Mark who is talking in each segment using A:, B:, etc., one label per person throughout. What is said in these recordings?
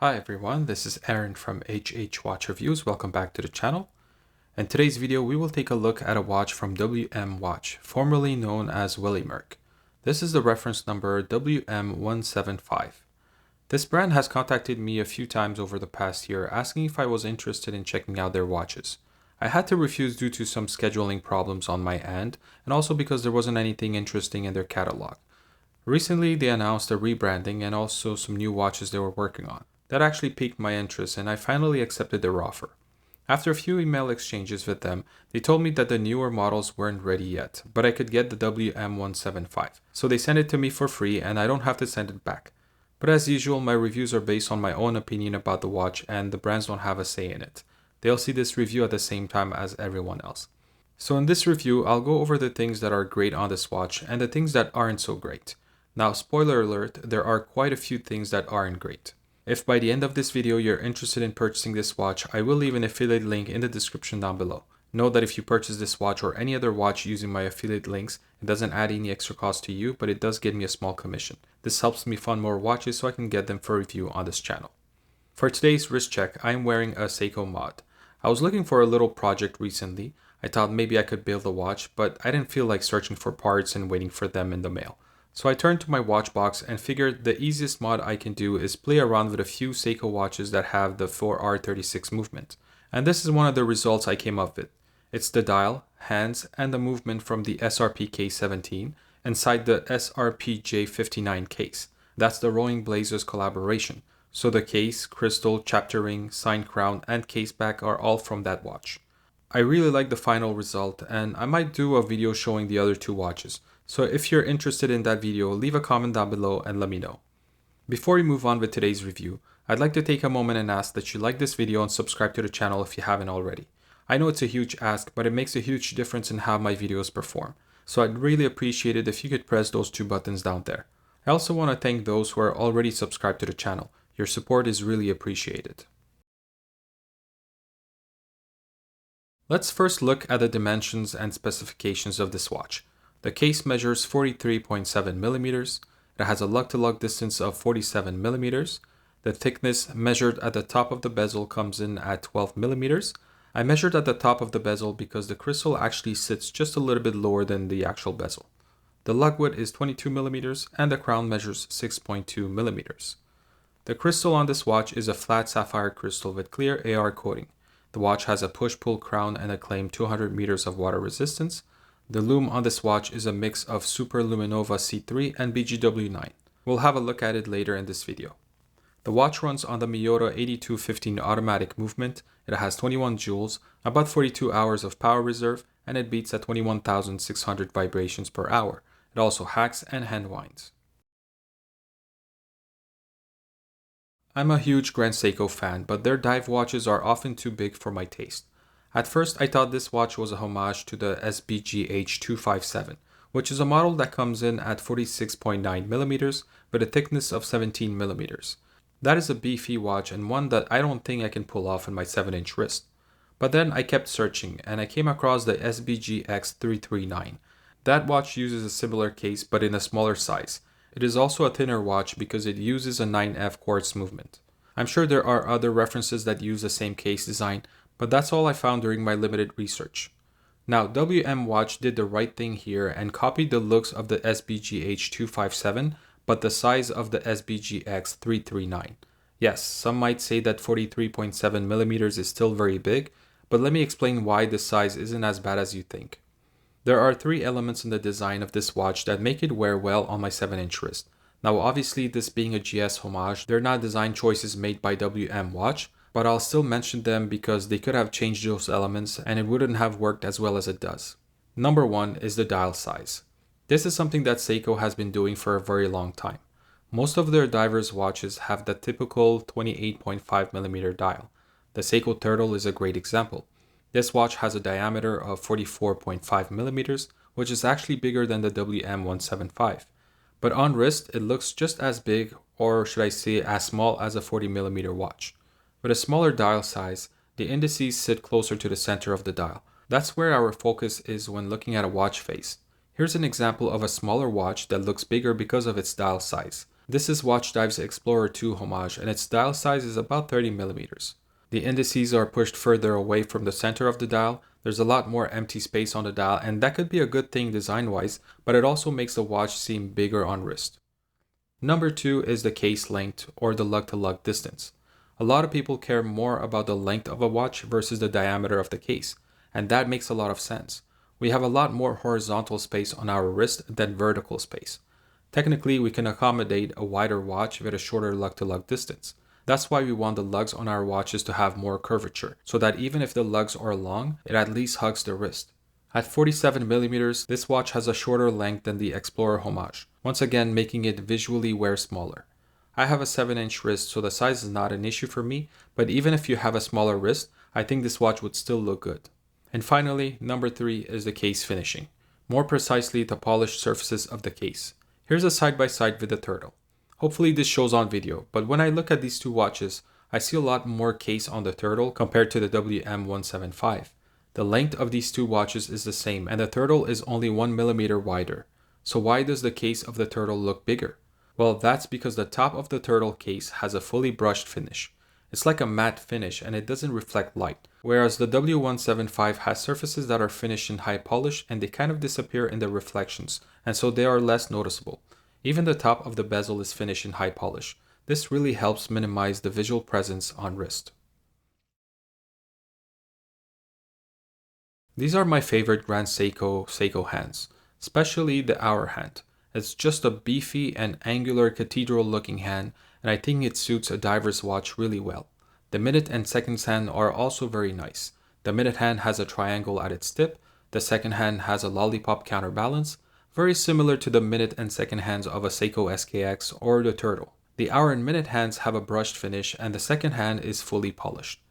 A: Hi everyone, this is Aaron from HH Watch Reviews. Welcome back to the channel. In today's video, we will take a look at a watch from WM Watch, formerly known as Willimerk. This is the reference number WM175. This brand has contacted me a few times over the past year asking if I was interested in checking out their watches. I had to refuse due to some scheduling problems on my end, and also because there wasn't anything interesting in their catalog. Recently, they announced a rebranding and also some new watches they were working on. That actually piqued my interest and I finally accepted their offer. After a few email exchanges with them, they told me that the newer models weren't ready yet, but I could get the WM175. So they sent it to me for free and I don't have to send it back. But as usual, my reviews are based on my own opinion about the watch and the brands don't have a say in it. They'll see this review at the same time as everyone else. So in this review, I'll go over the things that are great on this watch and the things that aren't so great. Now, spoiler alert, there are quite a few things that aren't great. If by the end of this video you're interested in purchasing this watch, I will leave an affiliate link in the description down below. Note that if you purchase this watch or any other watch using my affiliate links, it doesn't add any extra cost to you, but it does give me a small commission. This helps me fund more watches so I can get them for review on this channel. For today's wrist check, I'm wearing a Seiko mod. I was looking for a little project recently. I thought maybe I could build a watch, but I didn't feel like searching for parts and waiting for them in the mail. So I turned to my watch box and figured the easiest mod I can do is play around with a few Seiko watches that have the 4R36 movement. And this is one of the results I came up with. It's the dial, hands, and the movement from the SRP K17 inside the SRP J59 case. That's the Rolling Blazers collaboration. So the case, crystal, chapter ring, sign crown, and case back are all from that watch. I really like the final result and I might do a video showing the other two watches. So if you're interested in that video, leave a comment down below and let me know. Before we move on with today's review, I'd like to take a moment and ask that you like this video and subscribe to the channel if you haven't already. I know it's a huge ask, but it makes a huge difference in how my videos perform. So I'd really appreciate it if you could press those two buttons down there. I also want to thank those who are already subscribed to the channel. Your support is really appreciated. Let's first look at the dimensions and specifications of this watch. The case measures 43.7 millimeters. It has a lug-to-lug distance of 47 millimeters. The thickness measured at the top of the bezel comes in at 12 millimeters. I measured at the top of the bezel because the crystal actually sits just a little bit lower than the actual bezel. The lug width is 22 millimeters and the crown measures 6.2 millimeters. The crystal on this watch is a flat sapphire crystal with clear AR coating. The watch has a push-pull crown and a claimed 200 meters of water resistance. The lume on this watch is a mix of Super Luminova C3 and BGW9. We'll have a look at it later in this video. The watch runs on the Miyota 8215 automatic movement. It has 21 joules, about 42 hours of power reserve, and it beats at 21,600 vibrations per hour. It also hacks and hand winds. I'm a huge Grand Seiko fan, but their dive watches are often too big for my taste. At first, I thought this watch was a homage to the SBGH257, which is a model that comes in at 46.9 millimeters with a thickness of 17 millimeters. That is a beefy watch and one that I don't think I can pull off in my 7-inch wrist. But then I kept searching and I came across the SBGX339. That watch uses a similar case but in a smaller size. It is also a thinner watch because it uses a 9F quartz movement. I'm sure there are other references that use the same case design, but that's all I found during my limited research. Now, WM Watch did the right thing here and copied the looks of the SBGH257, but the size of the SBGX339. Yes, some might say that 43.7 millimeters is still very big, but let me explain why this size isn't as bad as you think. There are three elements in the design of this watch that make it wear well on my 7-inch wrist. Now, obviously, this being a GS homage, they're not design choices made by WM Watch, but I'll still mention them because they could have changed those elements and it wouldn't have worked as well as it does. Number one is the dial size. This is something that Seiko has been doing for a very long time. Most of their divers' watches have the typical 28.5mm dial. The Seiko Turtle is a great example. This watch has a diameter of 44.5mm, which is actually bigger than the WM175. But on wrist, it looks just as big, or should I say as small as a 40mm watch. With a smaller dial size, the indices sit closer to the center of the dial. That's where our focus is when looking at a watch face. Here's an example of a smaller watch that looks bigger because of its dial size. This is WatchDive's Explorer 2 Homage, and its dial size is about 30 millimeters. The indices are pushed further away from the center of the dial. There's a lot more empty space on the dial, and that could be a good thing design-wise, but it also makes the watch seem bigger on wrist. Number 2 is the case length, or the lug-to-lug distance. A lot of people care more about the length of a watch versus the diameter of the case, and that makes a lot of sense. We have a lot more horizontal space on our wrist than vertical space. Technically, we can accommodate a wider watch with a shorter lug-to-lug distance. That's why we want the lugs on our watches to have more curvature, so that even if the lugs are long, it at least hugs the wrist. At 47 millimeters, this watch has a shorter length than the Explorer Homage, once again making it visually wear smaller. I have a 7-inch wrist, so the size is not an issue for me, but even if you have a smaller wrist, I think this watch would still look good. And finally, number 3 is the case finishing. More precisely, the polished surfaces of the case. Here's a side-by-side with the Turtle. Hopefully this shows on video, but when I look at these two watches, I see a lot more case on the Turtle compared to the WM175. The length of these two watches is the same, and the Turtle is only 1 millimeter wider. So why does the case of the Turtle look bigger? Well, that's because the top of the Turtle case has a fully brushed finish. It's like a matte finish and it doesn't reflect light, whereas the W175 has surfaces that are finished in high polish and they kind of disappear in the reflections, and so they are less noticeable. Even the top of the bezel is finished in high polish. This really helps minimize the visual presence on wrist. These are my favorite Grand Seiko hands, especially the hour hand. It's just a beefy and angular cathedral looking hand, and I think it suits a diver's watch really well. The minute and seconds hand are also very nice. The minute hand has a triangle at its tip, the second hand has a lollipop counterbalance, very similar to the minute and second hands of a Seiko SKX or the Turtle. The hour and minute hands have a brushed finish and the second hand is fully polished.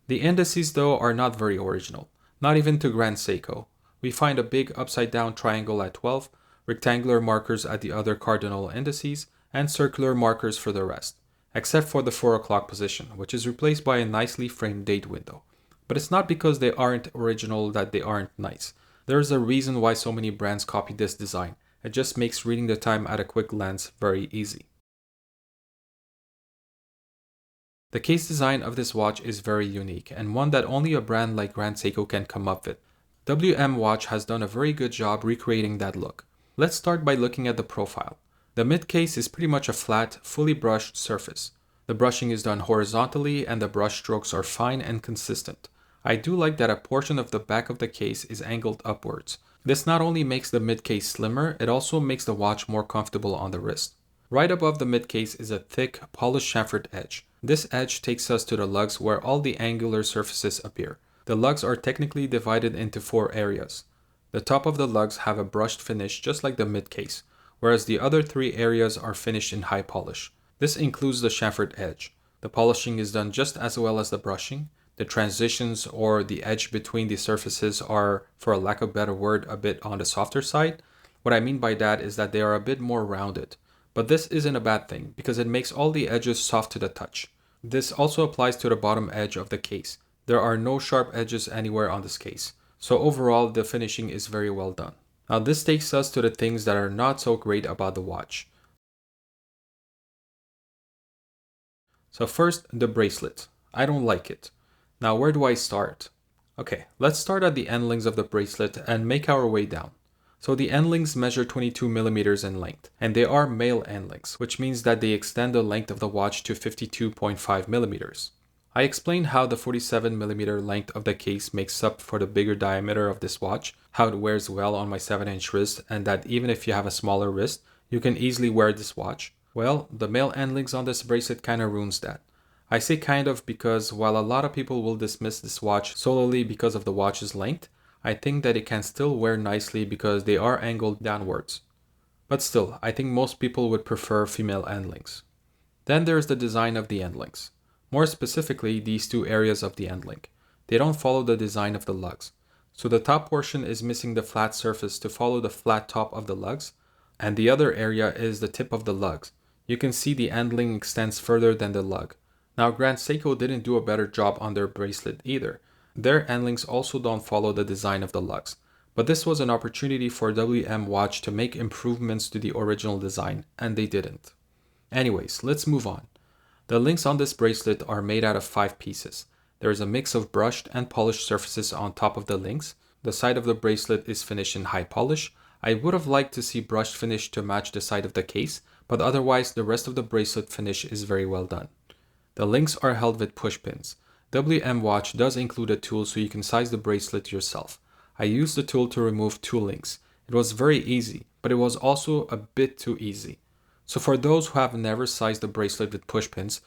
A: The indices though are not very original, not even to Grand Seiko. We find a big upside down triangle at 12, rectangular markers at the other cardinal indices, and circular markers for the rest, except for the 4 o'clock position, which is replaced by a nicely framed date window. But it's not because they aren't original that they aren't nice. There's a reason why so many brands copy this design. It just makes reading the time at a quick glance very easy. The case design of this watch is very unique and one that only a brand like Grand Seiko can come up with. WM Watch has done a very good job recreating that look. Let's start by looking at the profile. The mid case is pretty much a flat, fully brushed surface. The brushing is done horizontally and the brush strokes are fine and consistent. I do like that a portion of the back of the case is angled upwards. This not only makes the mid case slimmer, it also makes the watch more comfortable on the wrist. Right above the mid case is a thick, polished chamfered edge. This edge takes us to the lugs where all the angular surfaces appear. The lugs are technically divided into 4 areas. The top of the lugs have a brushed finish just like the mid case, whereas the other 3 areas are finished in high polish. This includes the chamfered edge. The polishing is done just as well as the brushing. The transitions or the edge between the surfaces are, for a lack of a better word, a bit on the softer side. What I mean by that is that they are a bit more rounded. But this isn't a bad thing because it makes all the edges soft to the touch. This also applies to the bottom edge of the case. There are no sharp edges anywhere on this case. So overall, the finishing is very well done. Now this takes us to the things that are not so great about the watch. So first, the bracelet. I don't like it. Now where do I start? Okay, let's start at the end links of the bracelet and make our way down. So the end links measure 22 millimeters in length, and they are male end links, which means that they extend the length of the watch to 52.5 millimeters. I explained how the 47 millimeter length of the case makes up for the bigger diameter of this watch, how it wears well on my 7-inch wrist, and that even if you have a smaller wrist, you can easily wear this watch. Well, the male end links on this bracelet kinda ruins that. I say kind of because while a lot of people will dismiss this watch solely because of the watch's length, I think that it can still wear nicely because they are angled downwards. But still, I think most people would prefer female end links. Then there's the design of the end links. More specifically, these 2 areas of the end link. They don't follow the design of the lugs. So the top portion is missing the flat surface to follow the flat top of the lugs, and the other area is the tip of the lugs. You can see the end link extends further than the lug. Now Grand Seiko didn't do a better job on their bracelet either. Their end links also don't follow the design of the lugs. But this was an opportunity for WM Watch to make improvements to the original design, and they didn't. Anyways, let's move on. The links on this bracelet are made out of 5 pieces. There is a mix of brushed and polished surfaces on top of the links. The side of the bracelet is finished in high polish. I would have liked to see brushed finish to match the side of the case, but otherwise the rest of the bracelet finish is very well done. The links are held with push pins. WM Watch does include a tool so you can size the bracelet yourself. I used the tool to remove 2 links. It was very easy, but it was also a bit too easy. So for those who have never sized a bracelet with push pins,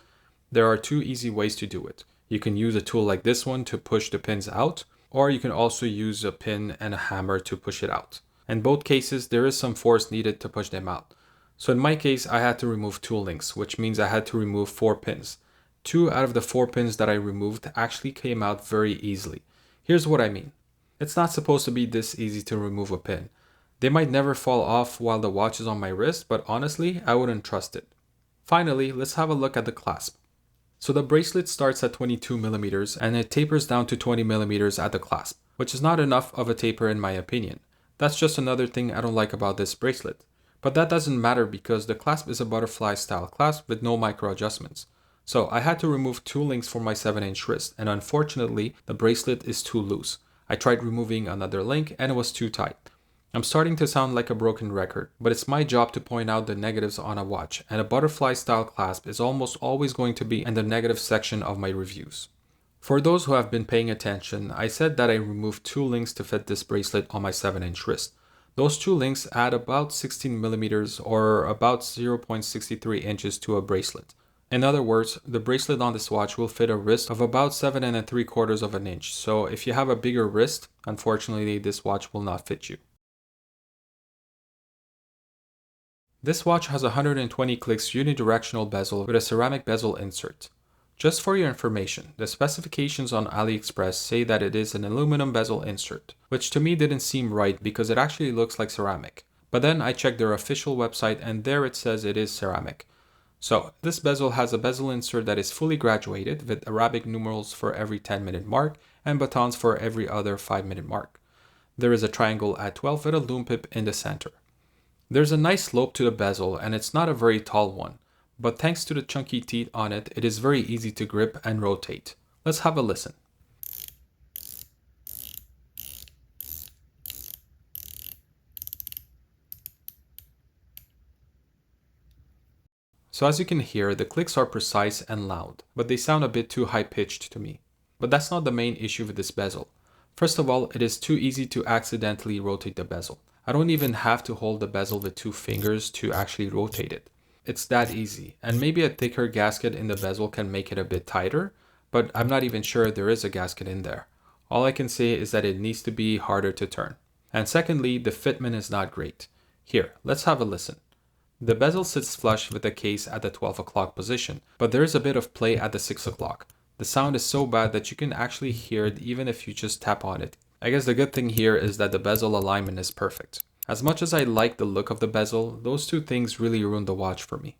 A: there are 2 easy ways to do it. You can use a tool like this one to push the pins out, or you can also use a pin and a hammer to push it out. In both cases, there is some force needed to push them out. So in my case, I had to remove 2 links, which means I had to remove 4 pins. 2 out of the 4 pins that I removed actually came out very easily. Here's what I mean. It's not supposed to be this easy to remove a pin. They might never fall off while the watch is on my wrist, but honestly, I wouldn't trust it. Finally, let's have a look at the clasp. So the bracelet starts at 22mm and it tapers down to 20mm at the clasp, which is not enough of a taper in my opinion. That's just another thing I don't like about this bracelet. But that doesn't matter because the clasp is a butterfly style clasp with no micro adjustments. So I had to remove 2 links for my 7-inch wrist, and unfortunately the bracelet is too loose. I tried removing another link and it was too tight. I'm starting to sound like a broken record, but it's my job to point out the negatives on a watch, and a butterfly style clasp is almost always going to be in the negative section of my reviews. For those who have been paying attention, I said that I removed 2 links to fit this bracelet on my 7-inch wrist. Those 2 links add about 16mm or about 0.63 inches to a bracelet. In other words, the bracelet on this watch will fit a wrist of about 7.75 of an inch, so if you have a bigger wrist, unfortunately this watch will not fit you. This watch has a 120 clicks unidirectional bezel with a ceramic bezel insert. Just for your information, the specifications on AliExpress say that it is an aluminum bezel insert, which to me didn't seem right because it actually looks like ceramic. But then I checked their official website and there it says it is ceramic. So this bezel has a bezel insert that is fully graduated with Arabic numerals for every 10-minute mark and batons for every other 5-minute mark. There is a triangle at 12 with a lume pip in the center. There's a nice slope to the bezel and it's not a very tall one, but thanks to the chunky teeth on it, it is very easy to grip and rotate. Let's have a listen. So as you can hear, the clicks are precise and loud, but they sound a bit too high-pitched to me. But that's not the main issue with this bezel. First of all, it is too easy to accidentally rotate the bezel. I don't even have to hold the bezel with 2 fingers to actually rotate it. It's that easy, and maybe a thicker gasket in the bezel can make it a bit tighter, but I'm not even sure there is a gasket in there. All I can say is that it needs to be harder to turn. And secondly, the fitment is not great. Here, let's have a listen. The bezel sits flush with the case at the 12 o'clock position, but there is a bit of play at the 6 o'clock. The sound is so bad that you can actually hear it even if you just tap on it. I guess the good thing here is that the bezel alignment is perfect. As much as I like the look of the bezel, those 2 things really ruined the watch for me.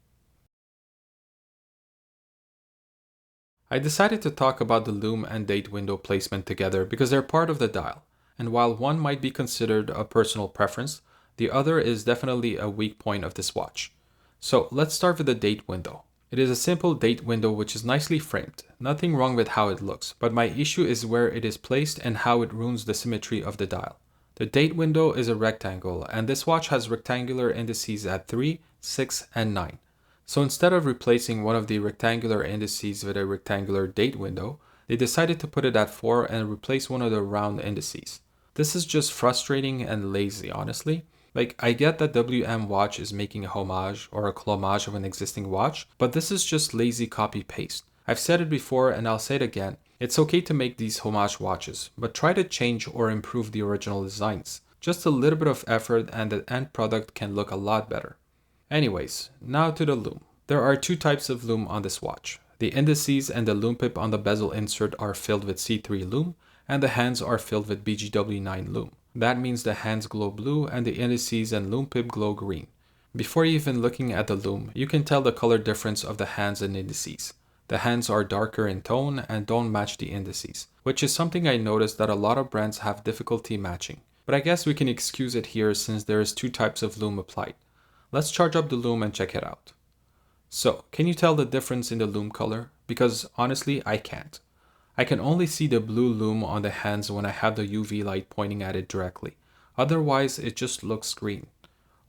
A: I decided to talk about the lume and date window placement together because they're part of the dial, and while one might be considered a personal preference, the other is definitely a weak point of this watch. So let's start with the date window. It is a simple date window which is nicely framed, nothing wrong with how it looks, but my issue is where it is placed and how it ruins the symmetry of the dial. The date window is a rectangle, and this watch has rectangular indices at 3, 6, and 9. So instead of replacing one of the rectangular indices with a rectangular date window, they decided to put it at 4 and replace one of the round indices. This is just frustrating and lazy, honestly. Like, I get that WM Watch is making a homage or a clomage of an existing watch, but this is just lazy copy-paste. I've said it before and I'll say it again. It's okay to make these homage watches, but try to change or improve the original designs. Just a little bit of effort and the end product can look a lot better. Anyways, now to the lume. There are 2 types of lume on this watch. The indices and the lume pip on the bezel insert are filled with C3 lume, and the hands are filled with BGW9 lume. That means the hands glow blue and the indices and lume pip glow green. Before even looking at the lume, you can tell the color difference of the hands and indices. The hands are darker in tone and don't match the indices, which is something I noticed that a lot of brands have difficulty matching. But I guess we can excuse it here since there is 2 types of lume applied. Let's charge up the lume and check it out. So, can you tell the difference in the lume color? Because honestly, I can't. I can only see the blue lume on the hands when I have the UV light pointing at it directly. Otherwise, it just looks green.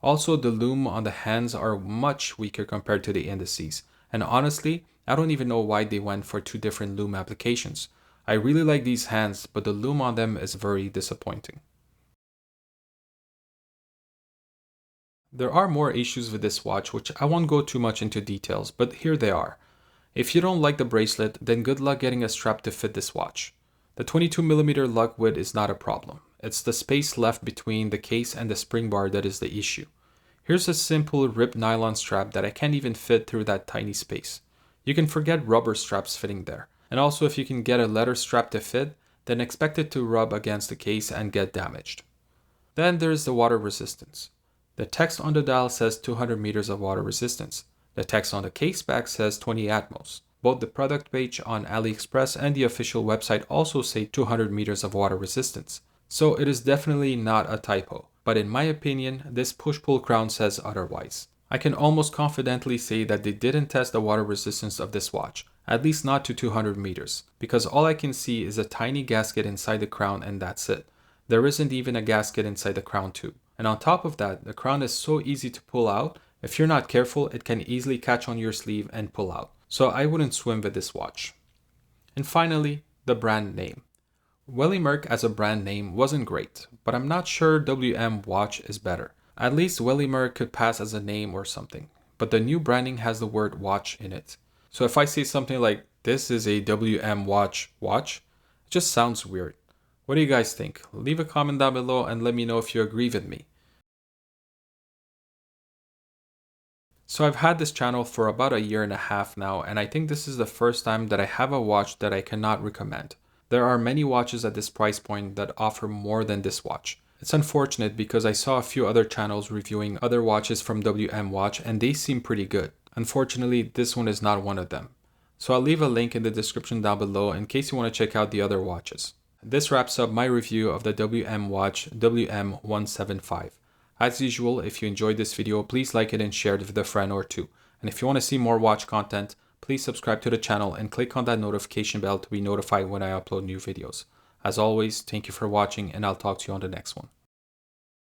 A: Also, the lume on the hands are much weaker compared to the indices. And honestly, I don't even know why they went for two different lume applications. I really like these hands, but the lume on them is very disappointing. There are more issues with this watch, which I won't go too much into details, but here they are. If you don't like the bracelet, then good luck getting a strap to fit this watch. The 22mm lug width is not a problem. It's the space left between the case and the spring bar that is the issue. Here's a simple ripped nylon strap that I can't even fit through that tiny space. You can forget rubber straps fitting there. And also, if you can get a leather strap to fit, then expect it to rub against the case and get damaged. Then there's the water resistance. The text on the dial says 200 meters of water resistance. The text on the case back says 20 atmos. Both the product page on AliExpress and the official website also say 200 meters of water resistance. So it is definitely not a typo. But in my opinion, this push-pull crown says otherwise. I can almost confidently say that they didn't test the water resistance of this watch, at least not to 200 meters, because all I can see is a tiny gasket inside the crown and that's it. There isn't even a gasket inside the crown tube. And on top of that, the crown is so easy to pull out. If you're not careful, it can easily catch on your sleeve and pull out. So I wouldn't swim with this watch. And finally, the brand name. Wellymerk as a brand name wasn't great, but I'm not sure WM Watch is better. At least Wellymerk could pass as a name or something, but the new branding has the word watch in it. So if I say something like, this is a WM Watch, it just sounds weird. What do you guys think? Leave a comment down below and let me know if you agree with me. So I've had this channel for about a year and a half now, and I think this is the first time that I have a watch that I cannot recommend. There are many watches at this price point that offer more than this watch. It's unfortunate because I saw a few other channels reviewing other watches from WM Watch and they seem pretty good. Unfortunately, this one is not one of them. So I'll leave a link in the description down below in case you want to check out the other watches. This wraps up my review of the WM Watch WM175. As usual, if you enjoyed this video, please like it and share it with a friend or two. And if you want to see more watch content, please subscribe to the channel and click on that notification bell to be notified when I upload new videos. As always, thank you for watching and I'll talk to you on the next one.